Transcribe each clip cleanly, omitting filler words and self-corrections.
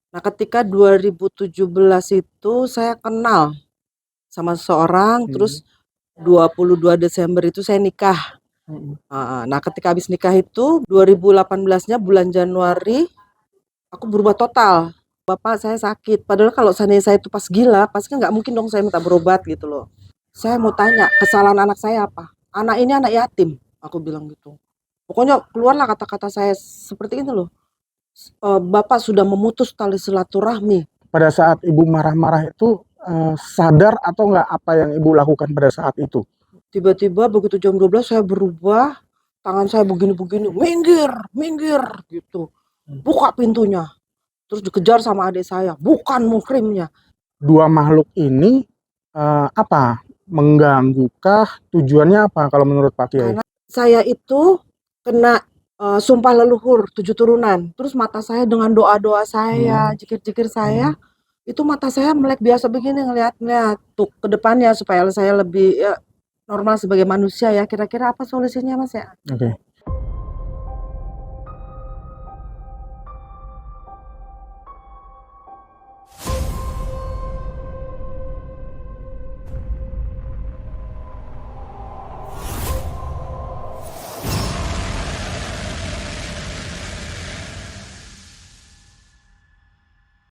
Nah, ketika 2017 itu saya kenal sama seseorang, terus 22 Desember itu saya nikah. Nah, ketika habis nikah itu 2018-nya bulan Januari aku berubah total. Bapak saya sakit. Padahal kalau seandainya saya itu pas gila, pasti kan nggak mungkin dong saya minta berobat gitu loh. Saya mau tanya, kesalahan anak saya apa? Anak ini anak yatim, aku bilang gitu. Pokoknya keluarlah kata-kata saya seperti itu loh. Bapak sudah memutus tali silaturahmi. Pada saat Ibu marah-marah itu sadar atau nggak apa yang Ibu lakukan pada saat itu? Tiba-tiba begitu jam 12 saya berubah, tangan saya begini-begini, minggir, minggir gitu. Buka pintunya. Terus dikejar sama adik saya, bukan muhrimnya. Dua makhluk ini apa? Mengganggu-kah? Tujuannya apa kalau menurut Pak Kiai? Karena saya itu kena sumpah leluhur 7 turunan. Terus mata saya dengan doa-doa saya, jikir-jikir saya, itu mata saya melek biasa begini ngelihat-ngelihat tuh ke depannya supaya saya lebih ya, normal sebagai manusia ya. Kira-kira apa solusinya Mas ya? Oke.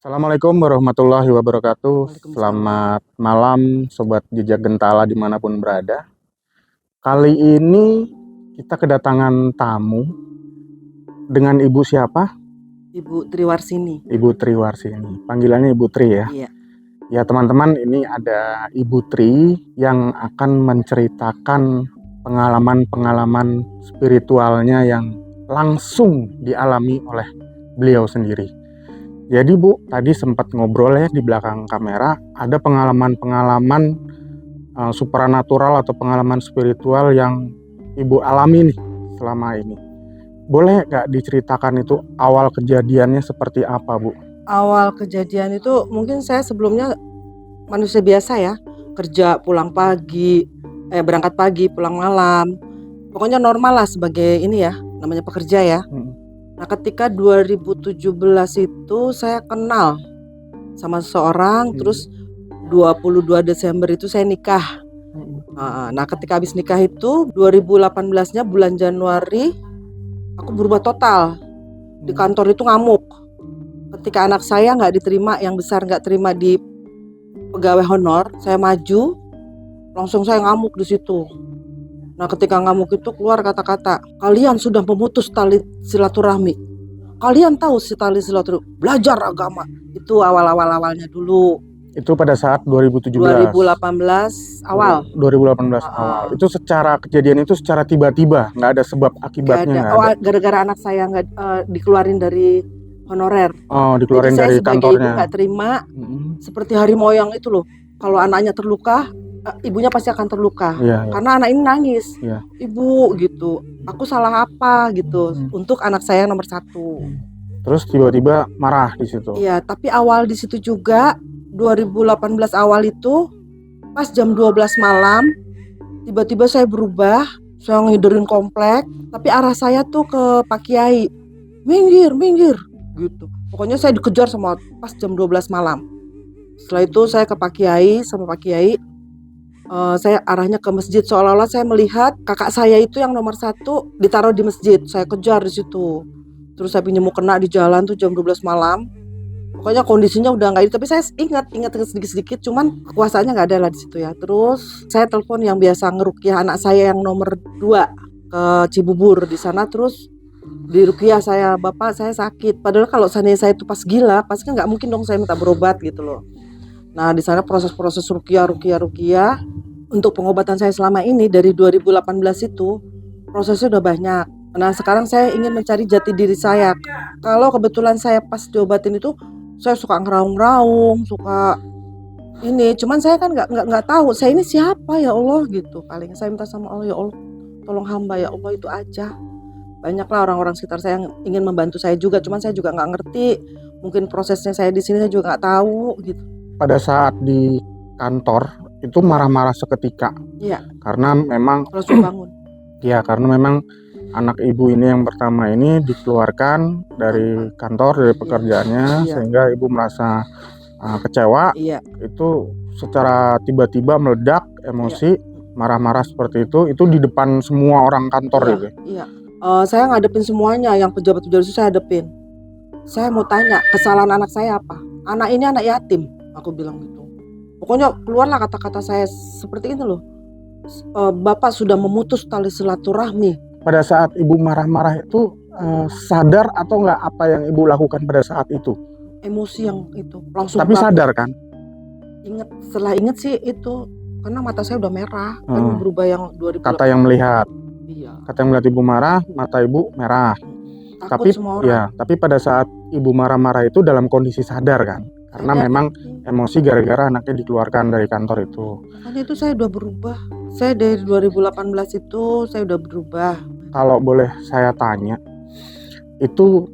Assalamualaikum warahmatullahi wabarakatuh. Selamat malam Sobat Jejak Gentala dimanapun berada. Kali ini kita kedatangan tamu dengan Ibu siapa? Ibu Triwarsini. Ibu Triwarsini. Panggilannya Ibu Tri ya? Iya. Ya teman-teman, ini ada Ibu Tri yang akan menceritakan pengalaman-pengalaman spiritualnya yang langsung dialami oleh beliau sendiri. Jadi Bu, tadi sempat ngobrol ya di belakang kamera, ada pengalaman-pengalaman supranatural atau pengalaman spiritual yang Ibu alami nih selama ini. Boleh nggak diceritakan itu awal kejadiannya seperti apa Bu? Awal kejadian itu mungkin saya sebelumnya manusia biasa ya, kerja pulang pagi, berangkat pagi pulang malam. Pokoknya normal lah sebagai ini ya, namanya pekerja ya. Nah, ketika 2017 itu saya kenal sama seseorang, terus 22 Desember itu saya nikah. Nah, ketika habis nikah itu 2018-nya bulan Januari aku berubah total. Di kantor itu ngamuk. Ketika anak saya nggak diterima, yang besar nggak terima di pegawai honor, saya maju, langsung saya ngamuk di situ. Nah, ketika ngamuk itu keluar kata-kata, kalian sudah memutus tali silaturahmi. Kalian tahu si tali silaturahmi, belajar agama. Itu awalnya dulu. Itu pada saat 2017. 2018 awal. 2018 awal. Itu secara kejadian itu secara tiba-tiba, nggak ada sebab akibatnya. Nggak ada. Gara-gara anak saya nggak dikeluarin dari honorer. Oh, dikeluarin dari kantornya. Jadi saya sebagai ibu nggak terima. Seperti harimau yang itu loh. Kalau anaknya terluka, ibunya pasti akan terluka. Karena anak ini nangis. Ibu gitu. Aku salah apa gitu. Untuk anak saya yang nomor 1. Terus tiba-tiba marah di situ. Iya, tapi awal di situ juga 2018 awal itu pas jam 12 malam tiba-tiba saya berubah, saya ngiderin komplek, tapi arah saya tuh ke Pak Kiai. Minggir, minggir gitu. Pokoknya saya dikejar sama pas jam 12 malam. Setelah itu saya ke Pak Kiai sama Pak Kiai. Saya arahnya ke masjid, seolah-olah saya melihat kakak saya itu yang nomor 1 ditaruh di masjid. Saya kejar di situ. Terus saya pinjam kena di jalan tuh jam 12 malam. Pokoknya kondisinya udah nggak itu, tapi saya ingat sedikit-sedikit, cuman kekuasaannya nggak ada lah di situ ya. Terus saya telepon yang biasa ngerukyah anak saya yang nomor 2 ke Cibubur di sana, terus di rukyah saya, bapak saya sakit. Padahal kalau seandainya saya itu pas gila, pasti kan nggak mungkin dong saya minta berobat gitu loh. Nah, di sana proses-proses rukyah untuk pengobatan saya selama ini dari 2018 itu prosesnya udah banyak. Nah, sekarang saya ingin mencari jati diri saya. Kalau kebetulan saya pas diobatin itu saya suka ngeraung-raung, suka ini. Cuman saya kan nggak tahu saya ini siapa ya Allah gitu. Paling saya minta sama Allah, ya Allah tolong hamba ya Allah, itu aja. Banyaklah orang-orang sekitar saya yang ingin membantu saya juga. Cuman saya juga nggak ngerti. Mungkin prosesnya saya di sini saya juga nggak tahu gitu. Pada saat di kantor itu marah-marah seketika. Iya. Karena memang langsung bangun. Ya, karena memang anak ibu ini yang pertama ini dikeluarkan dari kantor, dari pekerjaannya, Iya. sehingga ibu merasa kecewa. Iya. Itu secara tiba-tiba meledak emosi, marah-marah seperti itu di depan semua orang kantor Iya, itu. iya. Saya ngadepin semuanya, yang pejabat-pejabat itu saya hadepin. Saya mau tanya, kesalahan anak saya apa? Anak ini anak yatim, aku bilang gitu. Pokoknya keluarlah kata-kata saya seperti ini loh. Bapak sudah memutus tali silaturahmi. Pada saat ibu marah-marah itu sadar atau nggak apa yang ibu lakukan pada saat itu? Emosi yang itu langsung. Tapi sadar kan? Ingat, setelah ingat sih itu, karena mata saya udah merah, kan berubah yang 2000. Kata yang melihat. Iya. Kata yang melihat ibu marah, mata ibu merah. Takut semua orang. Ya, tapi pada saat ibu marah-marah itu dalam kondisi sadar kan? Karena memang emosi gara-gara anaknya dikeluarkan dari kantor itu. Makanya itu saya udah berubah. Saya dari 2018 itu saya udah berubah. Kalau boleh saya tanya, itu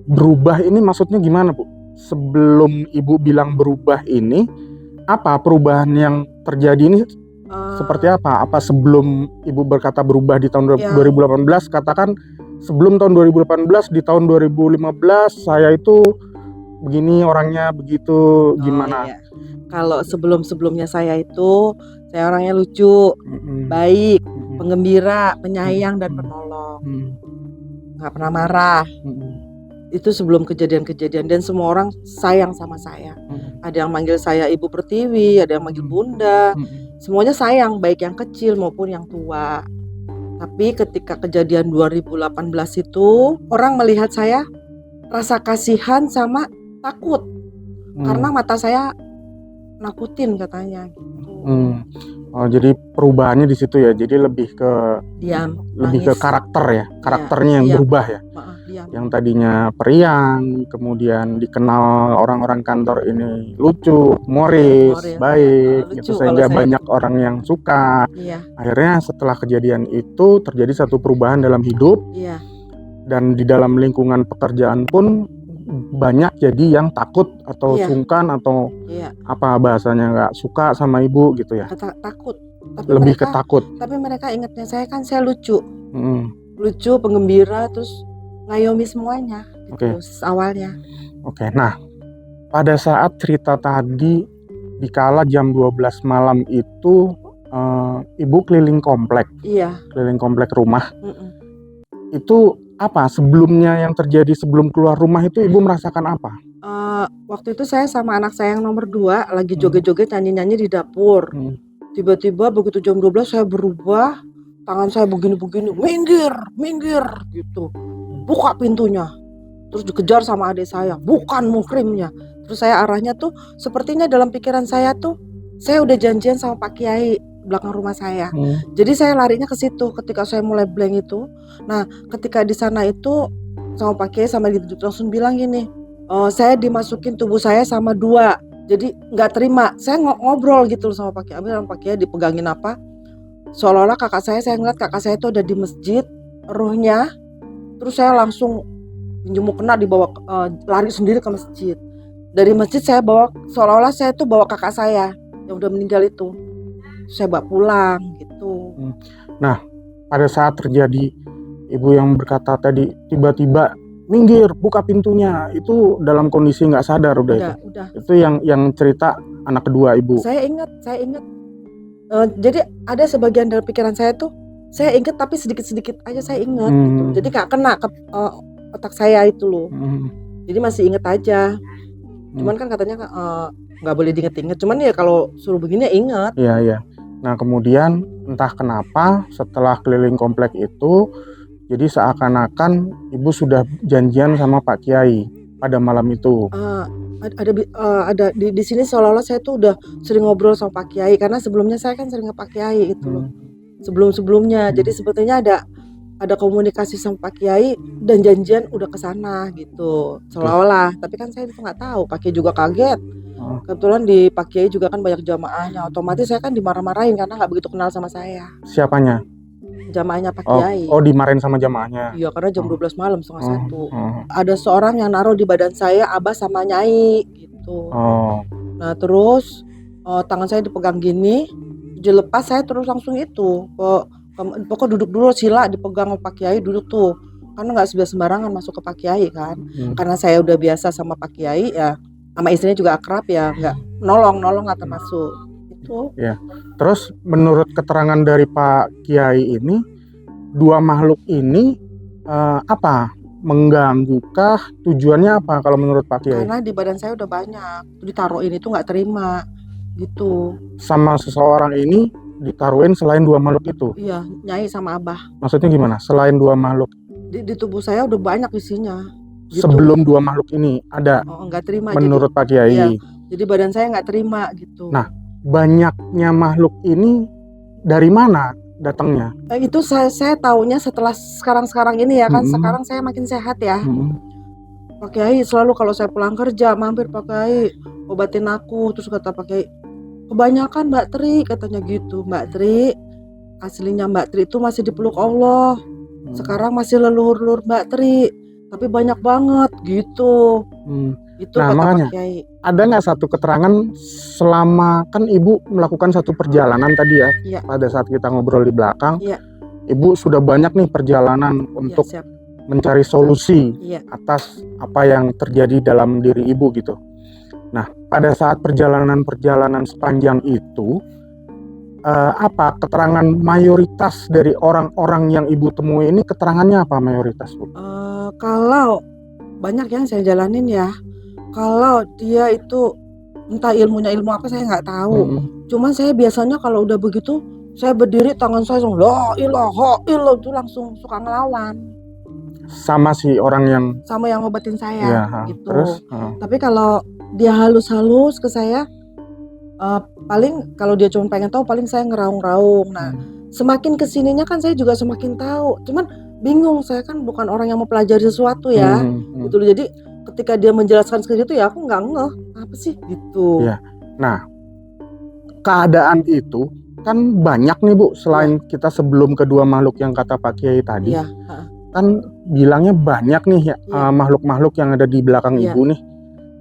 berubah ini maksudnya gimana, Bu? Sebelum ibu bilang berubah ini, apa perubahan yang terjadi ini seperti apa? Apa sebelum ibu berkata berubah di tahun 2018, katakan sebelum tahun 2018, di tahun 2015 saya itu begini orangnya, begitu, gimana? Iya. Kalau sebelum-sebelumnya saya itu, saya orangnya lucu, baik, penggembira, penyayang dan penolong. Nggak pernah marah. Itu sebelum kejadian-kejadian, dan semua orang sayang sama saya. Ada yang manggil saya Ibu Pertiwi, ada yang manggil Bunda. Semuanya sayang, baik yang kecil maupun yang tua. Tapi ketika kejadian 2018 itu, orang melihat saya rasa kasihan sama takut. Karena mata saya nakutin katanya gitu. Oh, jadi perubahannya di situ ya. Jadi lebih ke diam, lebih nangis. ke karakter ya. Karakternya yang berubah ya. Diam. Yang tadinya periang, kemudian dikenal orang-orang kantor ini lucu, humoris, baik, gitu, sehingga banyak orang yang suka. Akhirnya setelah kejadian itu terjadi satu perubahan dalam hidup. Dan di dalam lingkungan pekerjaan pun banyak jadi yang takut atau sungkan atau apa bahasanya, nggak suka sama ibu gitu ya. Takut. Tapi lebih ketakut. Tapi mereka ingatnya saya kan saya lucu. Lucu, penggembira, terus ngayomi semuanya gitu, awalnya. Oke. Nah, pada saat cerita tadi dikala jam 12 malam itu ibu keliling komplek. Iya. Keliling komplek rumah. Itu apa sebelumnya yang terjadi sebelum keluar rumah itu ibu merasakan apa? Waktu itu saya sama anak saya yang nomor 2 lagi joget-joget, nyanyi-nyanyi di dapur. Tiba-tiba begitu jam 12 saya berubah, tangan saya begini-begini, minggir gitu. Buka pintunya. Terus dikejar sama adik saya, bukan muhrimnya. Terus saya arahnya tuh sepertinya dalam pikiran saya tuh saya udah janjian sama Pak Kiai belakang rumah saya. Jadi saya larinya ke situ ketika saya mulai blank itu. Nah, ketika di sana itu sama Pak Kiai sama langsung bilang gini, saya dimasukin tubuh saya sama 2. Jadi nggak terima. Saya ngobrol gitu sama Pak Kiai. Sama Pak Kiai dipegangin apa? Seolah-olah saya ngeliat kakak saya itu ada di masjid, ruhnya. Terus saya langsung menjemuk kena dibawa lari sendiri ke masjid. Dari masjid saya bawa, seolah-olah saya itu bawa kakak saya yang udah meninggal itu. Saya bawa pulang gitu. Nah, pada saat terjadi ibu yang berkata tadi tiba-tiba minggir, buka pintunya, itu dalam kondisi nggak sadar udah. Itu yang cerita anak kedua ibu. Saya ingat. Jadi ada sebagian dari pikiran saya tuh saya ingat, tapi sedikit-sedikit aja saya ingat gitu. Jadi nggak kena ke otak saya itu loh. Jadi masih ingat aja. Cuman kan katanya nggak boleh diinget-inget. Cuman ya kalau suruh begini ya ingat. Iya. Nah, kemudian entah kenapa setelah keliling komplek itu, jadi seakan-akan ibu sudah janjian sama Pak Kiai pada malam itu. Ada di sini seolah-olah saya tuh udah sering ngobrol sama Pak Kiai, karena sebelumnya saya kan sering ke Pak Kiai itu loh. Sebelumnya. Jadi sebetulnya ada komunikasi sama Pak Kiai dan janjian udah ke sana gitu. Seolah-olah, tapi kan saya itu nggak tahu. Pak Kiai juga kaget. Kebetulan di Pak Kiai juga kan banyak jamaahnya. Otomatis saya kan dimarah-marahin karena nggak begitu kenal sama saya. Siapanya? Jamaahnya Pak Kiai. Oh, dimarahin sama jamaahnya. Iya, karena jam 12 malam, 12:30. Ada seorang yang naruh di badan saya Abah sama Nyai gitu. Nah, terus tangan saya dipegang gini, dilepas saya terus langsung itu Pokok duduk dulu, sila dipegang sama Pak Kiai, duduk tuh. Karena nggak sembarangan masuk ke Pak Kiai kan. Karena saya udah biasa sama Pak Kiai ya, sama istrinya juga akrab ya, nggak nolong nggak termasuk itu. Ya. Terus menurut keterangan dari Pak Kiai ini, dua makhluk ini apa? Mengganggu-kah? Tujuannya apa kalau menurut Pak Kiai? Karena di badan saya udah banyak, ditaruhin itu nggak terima gitu. Sama seseorang ini ditaruhin selain dua makhluk itu? Iya, Nyai sama Abah. Maksudnya gimana? Selain dua makhluk? Di tubuh saya udah banyak isinya. Gitu. Sebelum dua makhluk ini ada? Nggak terima. Menurut Pak Kiai. Iya, jadi badan saya nggak terima gitu. Nah, banyaknya makhluk ini dari mana datangnya? Itu saya taunya setelah sekarang ini ya kan. Sekarang saya makin sehat ya. Pak Kiai selalu kalau saya pulang kerja mampir, Pak Kiai obatin aku. Terus kata Pak Kiai, kebanyakan Mbak Tri katanya gitu. Mbak Tri, aslinya Mbak Tri itu masih dipeluk Allah. Sekarang masih leluhur Mbak Tri, tapi banyak banget gitu. Itu nah, kata makanya, Pak Kiai. Ada nggak satu keterangan selama kan Ibu melakukan satu perjalanan tadi ya? Iya. Pada saat kita ngobrol di belakang, Iya. Ibu sudah banyak nih perjalanan untuk mencari solusi atas apa yang terjadi dalam diri Ibu gitu. Nah, pada saat perjalanan sepanjang itu, apa keterangan mayoritas dari orang-orang yang Ibu temui ini, keterangannya apa mayoritas, Bu? Kalau banyak yang saya jalanin ya, kalau dia itu entah ilmunya ilmu apa saya nggak tahu. Cuman saya biasanya kalau udah begitu, saya berdiri tangan saya langsung la ilaha illallah, itu langsung suka ngelawan. Sama si orang yang ngobatin saya gitu. Terus, tapi kalau dia halus-halus ke saya, paling kalau dia cuma pengen tahu paling saya ngeraung-raung. Nah, semakin kesininya kan saya juga semakin tahu. Cuman bingung, saya kan bukan orang yang mempelajari sesuatu ya. Gitu. Jadi ketika dia menjelaskan seperti itu ya aku nggak ngeh apa sih gitu. Ya. Nah, keadaan itu kan banyak nih Bu, selain kita sebelum kedua makhluk yang kata Pak Kiai tadi. Kan bilangnya banyak nih ya, makhluk-makhluk yang ada di belakang Ibu nih.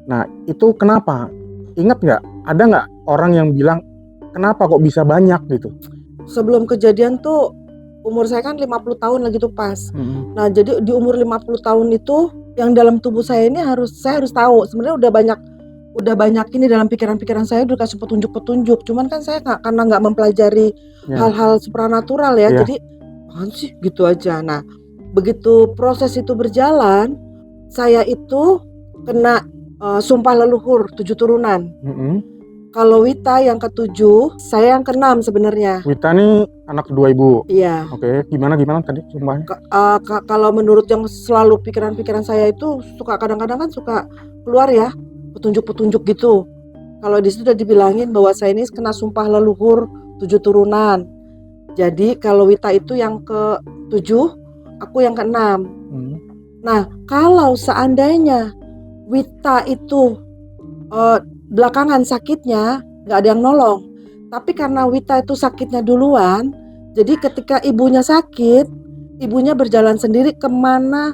Nah, itu kenapa? Ingat nggak? Ada nggak orang yang bilang kenapa kok bisa banyak gitu? Sebelum kejadian tuh umur saya kan 50 tahun lagi tuh pas. Nah, jadi di umur 50 tahun itu yang dalam tubuh saya ini saya harus tahu. Sebenarnya udah banyak ini dalam pikiran-pikiran saya udah kasih petunjuk-petunjuk. Cuman kan saya karena nggak mempelajari hal-hal supranatural ya. Jadi apaan sih gitu aja. Nah, begitu proses itu berjalan, saya itu kena sumpah leluhur 7 turunan. Kalau Wita yang ke-7, saya yang ke-6 sebenarnya. Wita nih anak kedua Ibu. Iya. Oke, gimana tadi sumpahnya? Kalau menurut yang selalu pikiran-pikiran saya itu suka kadang-kadang kan suka keluar ya petunjuk-petunjuk gitu. Kalau di situ udah dibilangin bahwa saya ini kena sumpah leluhur 7 turunan. Jadi kalau Wita itu yang ke-7, aku yang ke-6. Nah, kalau seandainya Wita itu belakangan sakitnya nggak ada yang nolong, tapi karena Wita itu sakitnya duluan, jadi ketika ibunya sakit, ibunya berjalan sendiri kemana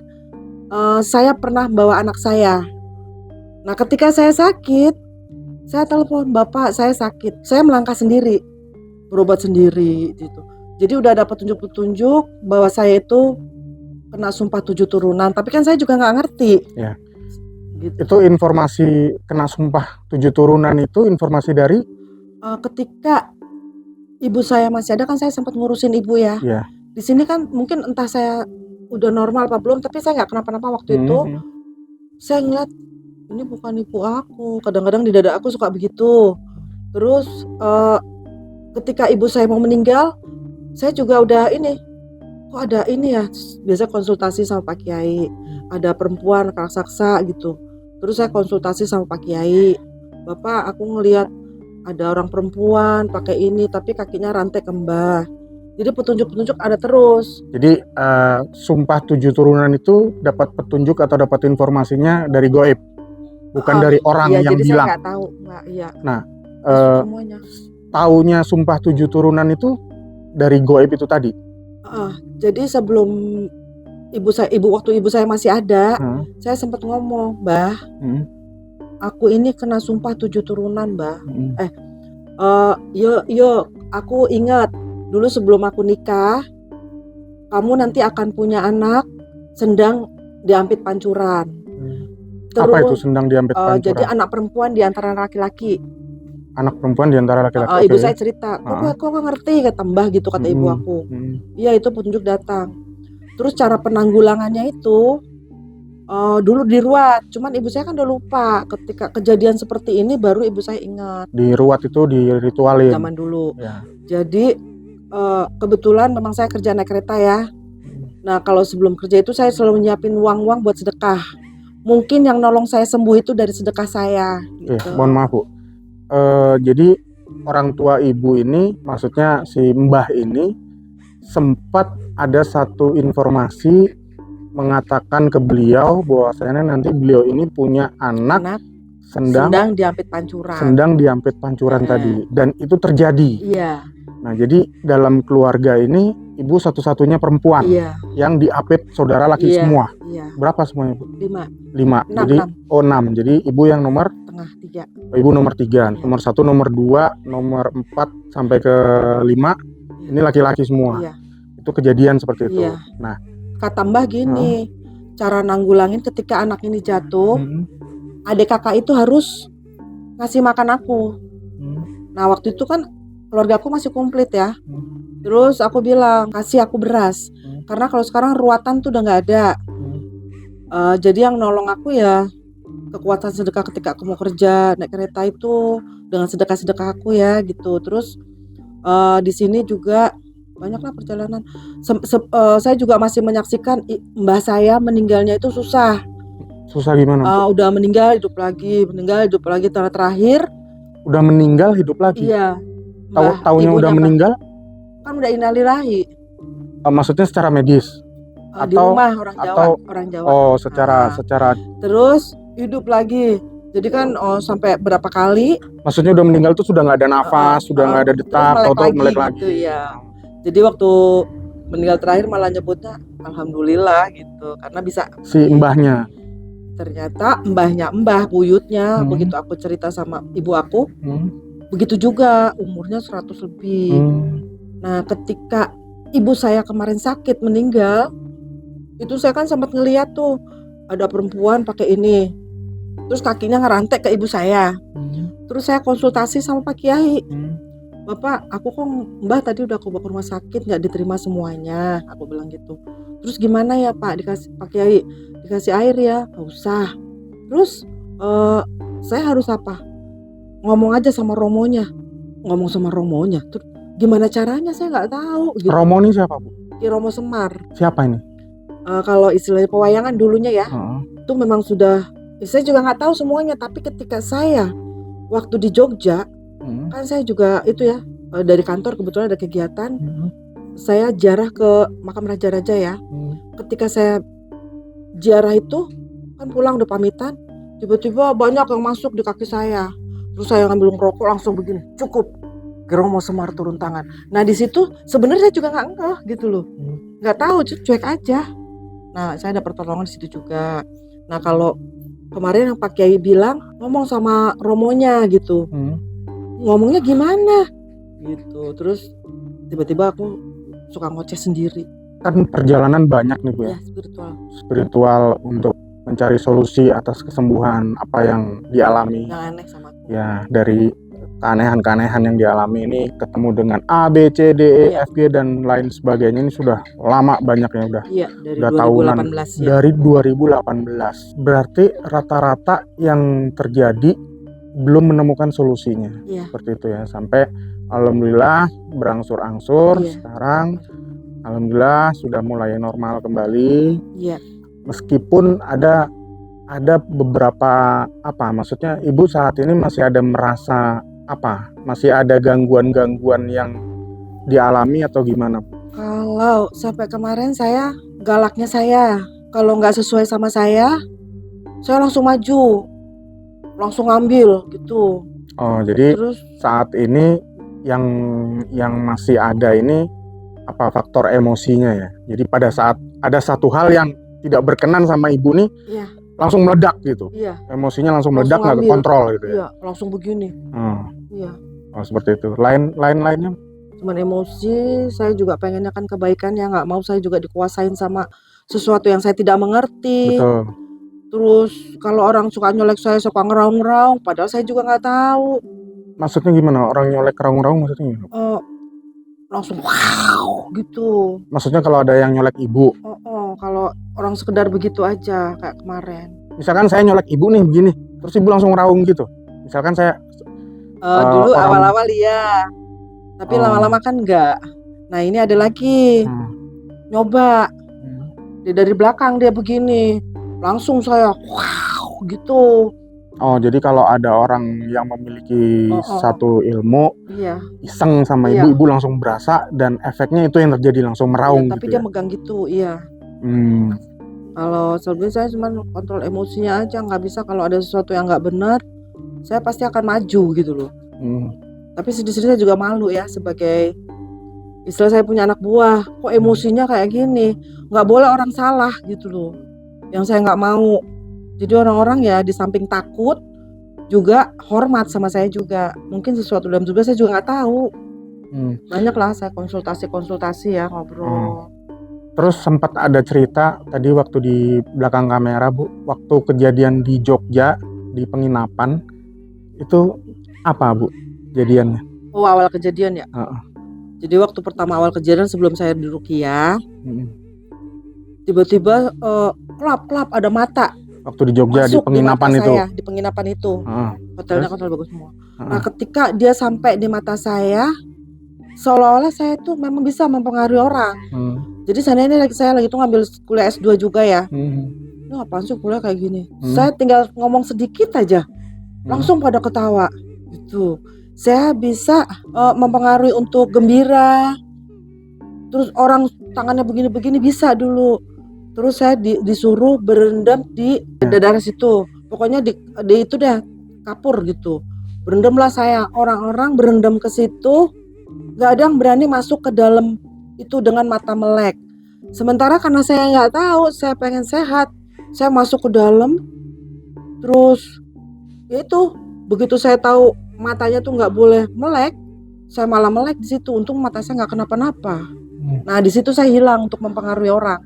saya pernah bawa anak saya. Nah, ketika saya sakit, saya telepon, Bapak saya sakit, saya melangkah sendiri, berobat sendiri gitu. Jadi udah ada petunjuk-petunjuk bahwa saya itu kena sumpah 7 turunan, tapi kan saya juga nggak ngerti. Ya. Gitu. Itu informasi kena sumpah 7 turunan itu informasi dari? Ketika ibu saya masih ada kan saya sempat ngurusin ibu ya. Di sini kan mungkin entah saya udah normal apa belum, tapi saya nggak kenapa-napa waktu itu. Saya ngeliat ini bukan ibu aku. Kadang-kadang di dada aku suka begitu. Terus ketika ibu saya mau meninggal, saya juga udah ini. Kok ada ini ya? Biasa konsultasi sama Pak Kiai. Ada perempuan raksasa gitu. Terus saya konsultasi sama Pak Kiai. Bapak, aku ngelihat ada orang perempuan pakai ini tapi kakinya rantai kembah. Jadi petunjuk-petunjuk ada terus. Jadi sumpah 7 turunan itu dapat petunjuk atau dapat informasinya dari goib, bukan dari orang yang jadi bilang. Saya nggak tahu, Mbak. Iya. Nah, semuanya. Taunya sumpah 7 turunan itu dari goib itu tadi. Jadi sebelum waktu ibu saya masih ada, saya sempat ngomong, Mbah, aku ini kena sumpah 7 turunan, Mbah. Yo, aku ingat dulu sebelum aku nikah, kamu nanti akan punya anak sendang diampit pancuran. Apa itu Terus sendang diampit jadi pancuran? anak perempuan di antara laki-laki. Anak perempuan di antara laki-laki. Ibu Oke. saya cerita, kok nggak ngerti kata Mbah gitu, kata ibu Mm-mm. aku. Mm. Iya, itu petunjuk datang. Terus cara penanggulangannya itu dulu diruat, cuman ibu saya kan udah lupa. Ketika kejadian seperti ini baru ibu saya ingat Diruat itu diritualin. zaman dulu. Ya. Jadi kebetulan memang saya kerja naik kereta ya. Nah kalau sebelum kerja itu saya selalu nyiapin uang-uang buat sedekah. Mungkin yang nolong saya sembuh itu dari sedekah saya. Oke, Gitu. mohon maaf Bu. Jadi orang tua ibu ini, maksudnya si Mbah ini sempat ada satu informasi mengatakan ke beliau bahwasanya nanti beliau ini punya anak Sendang diampit pancuran. Sendang diampit pancuran tadi, dan itu terjadi. Iya. Nah, jadi dalam keluarga ini ibu satu-satunya perempuan yang diapit saudara laki semua. Iya. Berapa semuanya Bu? 5. 5. Jadi 6. Jadi ibu yang nomor tengah 3. Ibu nomor 3. Nomor 1, nomor 2, nomor 4 sampai ke 5 ini laki-laki semua. Iya. Itu kejadian seperti itu. Iya. Nah, kata Mbah gini, cara nanggulangin ketika anak ini jatuh, adik kakak itu harus ngasih makan aku. Nah waktu itu kan keluarga aku masih komplit ya. Terus aku bilang kasih aku beras, karena kalau sekarang ruatan tuh udah nggak ada. Jadi yang nolong aku ya kekuatan sedekah ketika aku mau kerja naik kereta itu dengan sedekah aku ya gitu. Terus di sini juga banyaklah perjalanan. Saya juga masih menyaksikan mbah saya meninggalnya itu susah. Susah gimana? Udah meninggal hidup lagi, terakhir. Udah meninggal hidup lagi? Iya. Taunya udah meninggal? Kan udah innalillahi. Maksudnya secara medis? Di rumah orang Jawa. Oh, secara. Terus hidup lagi. Jadi kan sampai berapa kali? Maksudnya udah meninggal tuh sudah nggak ada nafas, sudah nggak ada detak, atau melek lagi. Gitu, ya. Jadi waktu meninggal terakhir malah nyebutnya alhamdulillah gitu, karena bisa si mbahnya. Ternyata mbah buyutnya begitu aku cerita sama ibu aku, begitu juga umurnya 100 lebih. Nah, ketika ibu saya kemarin sakit meninggal, itu saya kan sempat ngeliat tuh ada perempuan pakai ini. Terus kakinya ngerantek ke ibu saya. Terus saya konsultasi sama Pak Kiai. Bapak, aku kok Mbah tadi udah aku bawa ke rumah sakit nggak diterima semuanya, aku bilang gitu. Terus gimana ya Pak, dikasih Pak Kiai dikasih air ya, nggak usah. Terus saya harus apa? Ngomong aja sama romonya. Terus gimana caranya saya nggak tahu. Gitu. Romo ini siapa Bu? Ki Romo Semar. Siapa ini? Kalau istilahnya pewayangan dulunya ya, itu memang sudah. Saya juga nggak tahu semuanya, tapi ketika saya waktu di Jogja. Kan saya juga itu ya dari kantor kebetulan ada kegiatan, saya ziarah ke makam raja-raja ya. Ketika saya ziarah itu kan pulang udah pamitan, tiba-tiba banyak yang masuk di kaki saya. Terus saya ngambil ngerokok langsung begini, cukup. Ki Romo Semar turun tangan. Nah di situ sebenarnya saya juga nggak ngeh gitu loh, nggak tahu, cuek aja. Nah saya ada pertolongan di situ juga. Nah kalau kemarin yang Pak Kiai bilang ngomong sama romonya gitu. Ngomongnya gimana gitu, terus tiba-tiba aku suka ngoceh sendiri. Kan perjalanan banyak nih Bu ya, spiritual untuk mencari solusi atas kesembuhan apa yang dialami. Yang aneh sama aku. Ya, dari keanehan-keanehan yang dialami ini ketemu dengan A, B, C, D, E, F, G dan lain sebagainya ini sudah lama banyaknya udah. Iya, dari udah 2018 tahunan, ya. Dari 2018. Berarti rata-rata yang terjadi belum menemukan solusinya. Seperti itu ya, sampai alhamdulillah berangsur-angsur sekarang alhamdulillah sudah mulai normal kembali. Meskipun ada beberapa maksudnya ibu saat ini masih ada merasa masih ada gangguan-gangguan yang dialami atau gimana? Kalau sampai kemarin saya galaknya kalau nggak sesuai sama saya langsung maju, langsung ngambil gitu. Oh, jadi terus saat ini yang masih ada ini faktor emosinya ya. Jadi pada saat ada satu hal yang tidak berkenan sama ibu nih, langsung meledak gitu. Emosinya langsung meledak, nggak kontrol gitu ya. Langsung begini. Oh, seperti itu. Lainnya cuman emosi. Saya juga pengennya kan kebaikan ya, nggak mau saya juga dikuasain sama sesuatu yang saya tidak mengerti. Betul. Terus kalau orang suka nyolek saya, suka ngeraung-ngeraung, padahal saya juga nggak tahu. Maksudnya gimana? Orang nyolek raung-raung maksudnya gimana? Langsung wow gitu. Maksudnya kalau ada yang nyolek ibu. Kalau orang sekedar begitu aja kayak kemarin. Misalkan saya nyolek ibu nih begini, terus ibu langsung raung gitu. Misalkan saya Dulu orang- awal-awal iya, tapi lama-lama kan enggak. Nah ini ada lagi nyoba dari belakang dia begini, langsung saya wow gitu. Oh, jadi kalau ada orang yang memiliki satu ilmu, Iya. iseng sama Iya. ibu langsung berasa dan efeknya itu yang terjadi, langsung meraung Iya, tapi gitu dia ya. megang gitu, iya. Hmm. Kalau sebelumnya saya cuma kontrol emosinya aja, nggak bisa kalau ada sesuatu yang nggak benar, saya pasti akan maju gitu loh. Tapi sedih-sedih saya juga malu ya sebagai istilah saya punya anak buah, kok emosinya kayak gini, nggak boleh orang salah gitu loh. Yang saya nggak mau. Jadi orang-orang ya di samping takut juga hormat sama saya juga. Mungkin sesuatu dalam tugas saya juga nggak tahu. Banyak lah saya konsultasi ya ngobrol. Terus sempat ada cerita tadi waktu di belakang kamera Bu, waktu kejadian di Jogja di penginapan itu apa Bu kejadiannya? Oh awal kejadian ya. Jadi waktu pertama awal kejadian sebelum saya di Rukiah, tiba-tiba klap ada mata. Waktu di Jogja masuk di penginapan di mata itu. Saya, di penginapan itu. Hotelnya hotel bagus semua. Nah ketika dia sampai di mata saya, seolah-olah saya tuh memang bisa mempengaruhi orang. Jadi saya lagi tuh ngambil kuliah S2 juga ya. Ini apaan sih kuliah kayak gini? Saya tinggal ngomong sedikit aja, langsung pada ketawa. Gitu. Saya bisa mempengaruhi untuk gembira. Terus orang tangannya begini-begini bisa dulu. Terus saya disuruh berendam di daerah situ. Pokoknya di itu deh kapur gitu. Berendamlah saya. Orang-orang berendam ke situ. Gak ada yang berani masuk ke dalam itu dengan mata melek. Sementara karena saya nggak tahu, saya pengen sehat, saya masuk ke dalam. Terus itu begitu saya tahu matanya tuh nggak boleh melek, saya malah melek di situ. Untung mata saya nggak kenapa-napa. Nah di situ saya hilang untuk mempengaruhi orang.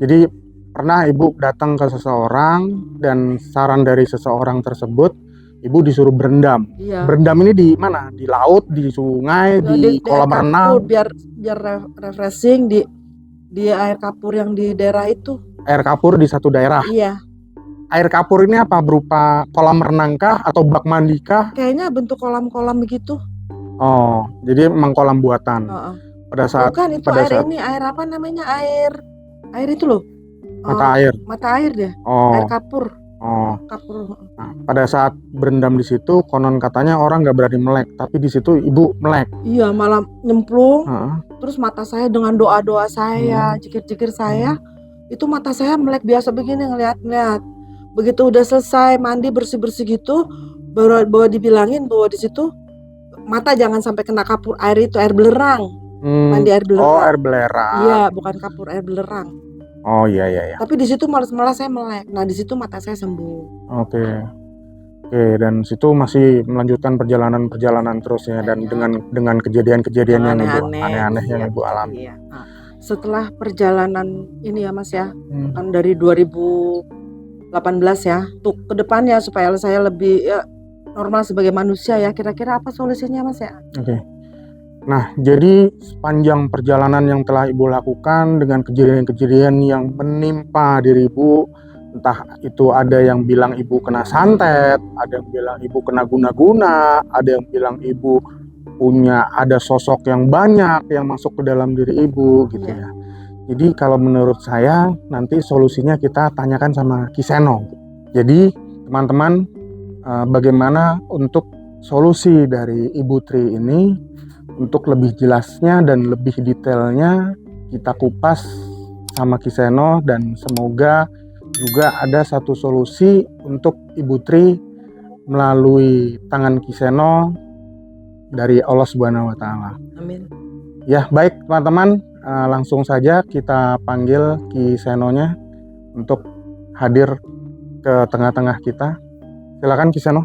Jadi pernah Ibu datang ke seseorang dan saran dari seseorang tersebut, Ibu disuruh berendam. Iya. Berendam ini di mana? Di laut, di sungai, di kolam renang? Biar refreshing di air kapur yang di daerah itu. Air kapur di satu daerah? Iya. Air kapur ini apa? Berupa kolam renang kah atau bak mandi kah? Kayaknya bentuk kolam-kolam begitu. Oh, jadi memang kolam buatan. Pada saat bukan itu ini air apa namanya, air itu loh, mata air deh. Air kapur. Kapur. Nah, pada saat berendam di situ konon katanya orang nggak berani melek, tapi di situ Ibu melek. Iya, malah nyemplung. Terus mata saya dengan doa-doa saya, jikir-jikir saya, itu mata saya melek biasa begini ngeliat. Begitu udah selesai mandi bersih-bersih gitu, baru dibilangin bahwa di situ mata jangan sampai kena kapur air itu, air belerang. Mandi air belerang. Oh, air belerang. Iya, bukan kapur, air belerang. Oh iya. Tapi di situ malah saya melek. Nah, di situ mata saya sembuh. Oke, dan situ masih melanjutkan perjalanan terus ya, dan dengan kejadian-kejadian yang aneh-aneh yang Ibu alami. Iya. Nah, setelah perjalanan ini ya Mas ya, kan dari 2018 ya, untuk kedepannya supaya saya lebih normal sebagai manusia ya, kira-kira apa solusinya Mas ya? Oke. Nah, jadi sepanjang perjalanan yang telah Ibu lakukan dengan kejadian-kejadian yang menimpa diri Ibu, entah itu ada yang bilang Ibu kena santet, ada yang bilang Ibu kena guna-guna, ada yang bilang Ibu ada sosok yang banyak yang masuk ke dalam diri Ibu gitu ya. Jadi kalau menurut saya nanti solusinya kita tanyakan sama Kiseno. Jadi teman-teman, bagaimana untuk solusi dari Ibu Tri ini? Untuk lebih jelasnya dan lebih detailnya kita kupas sama Kiseno, dan semoga juga ada satu solusi untuk Ibu Tri melalui tangan Kiseno dari Allah Subhanahu wa Ta'ala. Amin. Ya, baik teman-teman, langsung saja kita panggil Kisenonya untuk hadir ke tengah-tengah kita. Silakan Kiseno.